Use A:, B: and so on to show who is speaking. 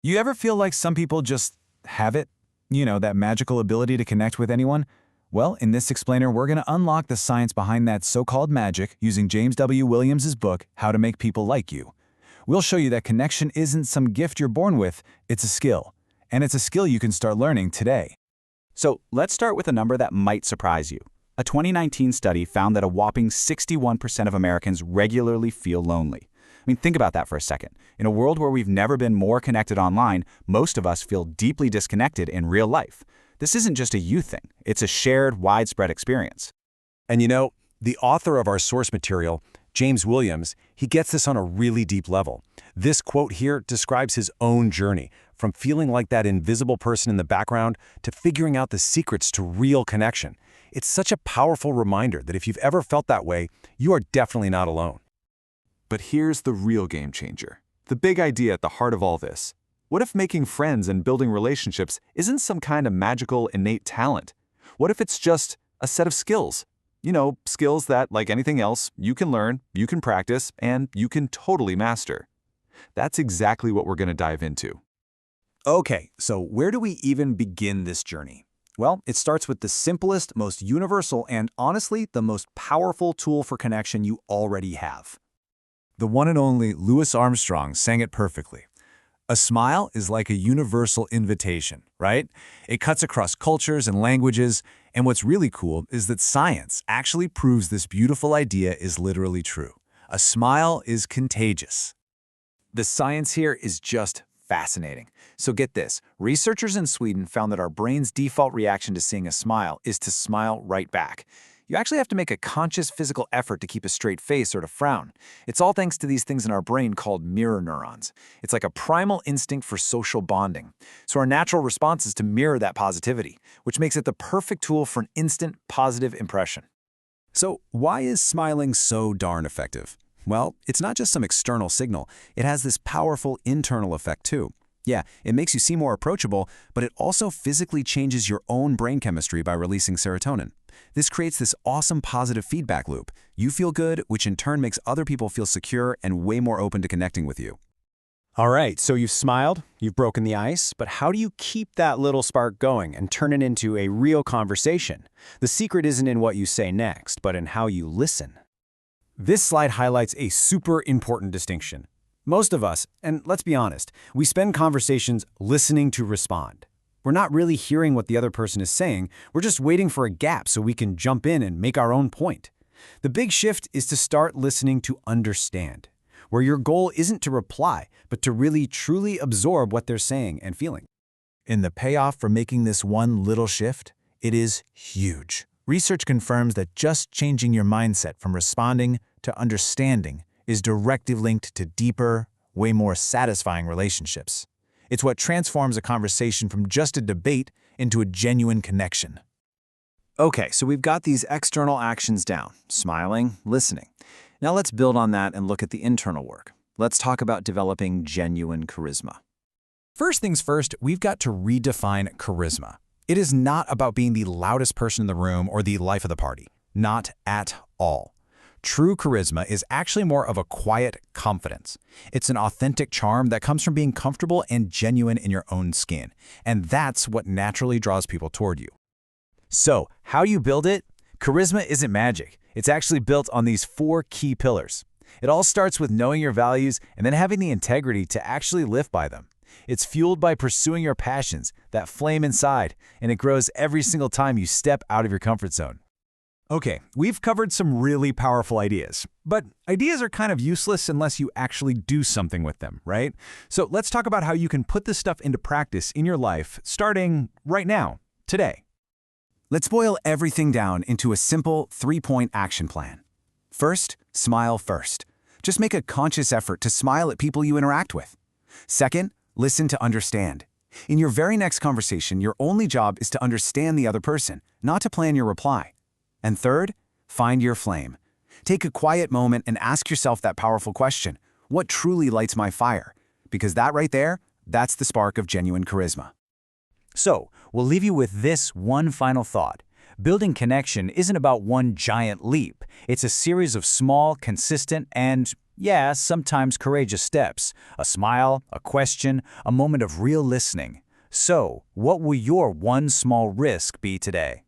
A: You ever feel like some people just have it? That magical ability to connect with anyone? Well, in this explainer, we're going to unlock the science behind that so-called magic using James W. Williams' book, How to Make People Like You. We'll show you that connection isn't some gift you're born with, it's a skill. And it's a skill you can start learning today.
B: So let's start with a number that might surprise you. A 2019 study found that a whopping 61% of Americans regularly feel lonely. Think about that for a second. In a world where we've never been more connected online, most of us feel deeply disconnected in real life. This isn't just a you thing. It's a shared, widespread experience.
C: And the author of our source material, James Williams, he gets this on a really deep level. This quote here describes his own journey, from feeling like that invisible person in the background to figuring out the secrets to real connection. It's such a powerful reminder that if you've ever felt that way, you are definitely not alone.
D: But here's the real game changer. The big idea at the heart of all this. What if making friends and building relationships isn't some kind of magical, innate talent? What if it's just a set of skills? Skills that, like anything else, you can learn, you can practice, and you can totally master. That's exactly what we're going to dive into.
B: Okay, so where do we even begin this journey? Well, it starts with the simplest, most universal, and honestly, the most powerful tool for connection you already have.
A: The one and only Louis Armstrong sang it perfectly. A smile is like a universal invitation, right? It cuts across cultures and languages, and what's really cool is that science actually proves this beautiful idea is literally true. A smile is contagious.
B: The science here is just fascinating. So get this, researchers in Sweden found that our brain's default reaction to seeing a smile is to smile right back. You actually have to make a conscious physical effort to keep a straight face or to frown. It's all thanks to these things in our brain called mirror neurons. It's like a primal instinct for social bonding. So our natural response is to mirror that positivity, which makes it the perfect tool for an instant positive impression.
C: So why is smiling so darn effective? Well, it's not just some external signal. It has this powerful internal effect too. Yeah, it makes you seem more approachable, but it also physically changes your own brain chemistry by releasing serotonin. This creates this awesome positive feedback loop. You feel good, which in turn makes other people feel secure and way more open to connecting with you.
E: All right, so you've smiled, you've broken the ice, but how do you keep that little spark going and turn it into a real conversation? The secret isn't in what you say next, but in how you listen.
B: This slide highlights a super important distinction. Most of us, and let's be honest, we spend conversations listening to respond. We're not really hearing what the other person is saying, we're just waiting for a gap so we can jump in and make our own point. The big shift is to start listening to understand, where your goal isn't to reply, but to really truly absorb what they're saying and feeling.
A: And the payoff for making this one little shift, it is huge. Research confirms that just changing your mindset from responding to understanding is directly linked to deeper, way more satisfying relationships. It's what transforms a conversation from just a debate into a genuine connection.
B: Okay, so we've got these external actions down, smiling, listening. Now let's build on that and look at the internal work. Let's talk about developing genuine charisma.
A: First things first, we've got to redefine charisma. It is not about being the loudest person in the room or the life of the party. Not at all. True charisma is actually more of a quiet confidence. It's an authentic charm that comes from being comfortable and genuine in your own skin. And that's what naturally draws people toward you. So, how do you build it? Charisma isn't magic. It's actually built on these 4 key pillars. It all starts with knowing your values and then having the integrity to actually live by them. It's fueled by pursuing your passions, that flame inside, and it grows every single time you step out of your comfort zone. Okay, we've covered some really powerful ideas, but ideas are kind of useless unless you actually do something with them, right? So let's talk about how you can put this stuff into practice in your life starting right now, today.
B: Let's boil everything down into a simple 3-point action plan. First, smile first. Just make a conscious effort to smile at people you interact with. Second, listen to understand. In your very next conversation, your only job is to understand the other person, not to plan your reply. And third, find your flame. Take a quiet moment and ask yourself that powerful question, what truly lights my fire? Because that right there, that's the spark of genuine charisma. So, we'll leave you with this one final thought. Building connection isn't about one giant leap. It's a series of small, consistent, and,
A: Yeah, sometimes courageous steps. A smile, a question, a moment of real listening. So, what will your one small risk be today?